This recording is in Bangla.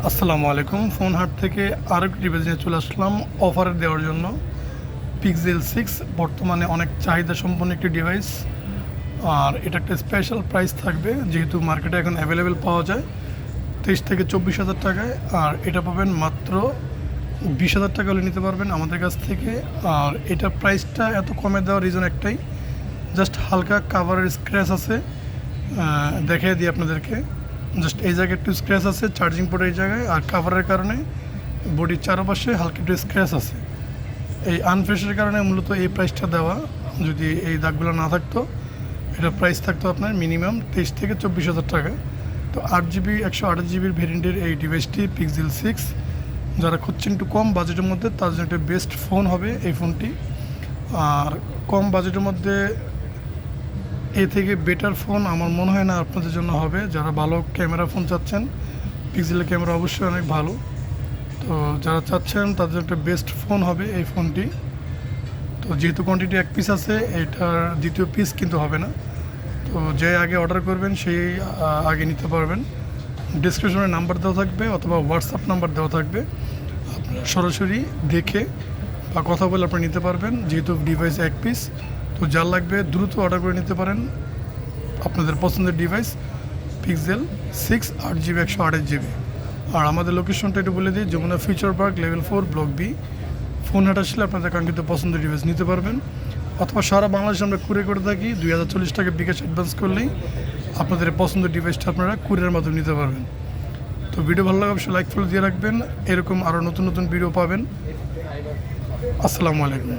আসসালামু আলাইকুম। ফোন হাট থেকে আরেকটি ডিভাইস নিয়ে চলে আসলাম অফারে দেওয়ার জন্য। পিক্সেল 6 বর্তমানে অনেক চাহিদা সম্পন্ন একটি ডিভাইস, আর এটা একটা স্পেশাল প্রাইস থাকবে যেহেতু মার্কেটে এখন অ্যাভেলেবেল পাওয়া যায় 23 থেকে 24 হাজার টাকায়। আর এটা পাবেন মাত্র 20,000 টাকা হলে নিতে পারবেন আমাদের কাছ থেকে। আর এটা প্রাইসটা এত কমে দেওয়ার রিজন একটাই, জাস্ট হালকা কাভারের স্ক্র্যাচ আছে, দেখিয়ে দিই আপনাদেরকে। জাস্ট এই জায়গায় একটু স্ক্র্যাচ আছে, চার্জিং পোর্টের এই জায়গায়, আর কাভারের কারণে বডির চারপাশে হালকা একটু স্ক্র্যাচ আছে। এই আনফ্রেশের কারণে মূলত এই প্রাইসটা দেওয়া। যদি এই দাগগুলো না থাকতো এটা প্রাইস থাকতো আপনার মিনিমাম 23 থেকে 24 হাজার টাকা। তো 8GB 128GBর ভেরিয়েন্টের এই ডিভাইসটি পিক্সেল 6 যারা খুঁজছেন একটু কম বাজেটের মধ্যে তার জন্য একটা বেস্ট ফোন হবে এই ফোনটি। আর কম বাজেটের মধ্যে এ থেকে বেটার ফোন আমার মনে হয় না আপনাদের জন্য হবে। যারা ভালো ক্যামেরা ফোন চাচ্ছেন, পিক্সেলের ক্যামেরা অবশ্যই অনেক ভালো, তো যারা চাচ্ছেন তাদের একটা বেস্ট ফোন হবে এই ফোনটি। তো যেহেতু কোয়ান্টিটি এক পিস আছে, এটার দ্বিতীয় পিস কিন্তু হবে না। তো যে আগে অর্ডার করবেন সেই আগে নিতে পারবেন। ডিসক্রিপশনে নাম্বার দেওয়া থাকবে অথবা হোয়াটসঅ্যাপ নাম্বার দেওয়া থাকবে, আপনারা সরাসরি দেখে বা কথা বলে আপনারা নিতে পারবেন। যেহেতু ডিভাইস এক পিস, তো যার লাগবে দ্রুত অর্ডার করে নিতে পারেন আপনাদের পছন্দের ডিভাইস পিক্সেল 6 8GB 128GB। আর আমাদের লোকেশনটা একটু বলে দিই, Jamuna future park level 4 block B. Phone হাট আসলে আপনাদের কাঙ্ক্ষিত পছন্দের ডিভাইস নিতে পারবেন, অথবা সারা বাংলাদেশে আমরা কুরিয়ার করে থাকি। 2040 টাকা বিকাশ অ্যাডভান্স করলেই আপনাদের পছন্দের ডিভাইসটা আপনারা কুরিয়ারের মাধ্যমে নিতে পারবেন। তো ভিডিও ভালো লাগে অবশ্যই লাইক ফলো দিয়ে রাখবেন, এরকম আরও নতুন নতুন ভিডিও পাবেন। আসসালামু আলাইকুম।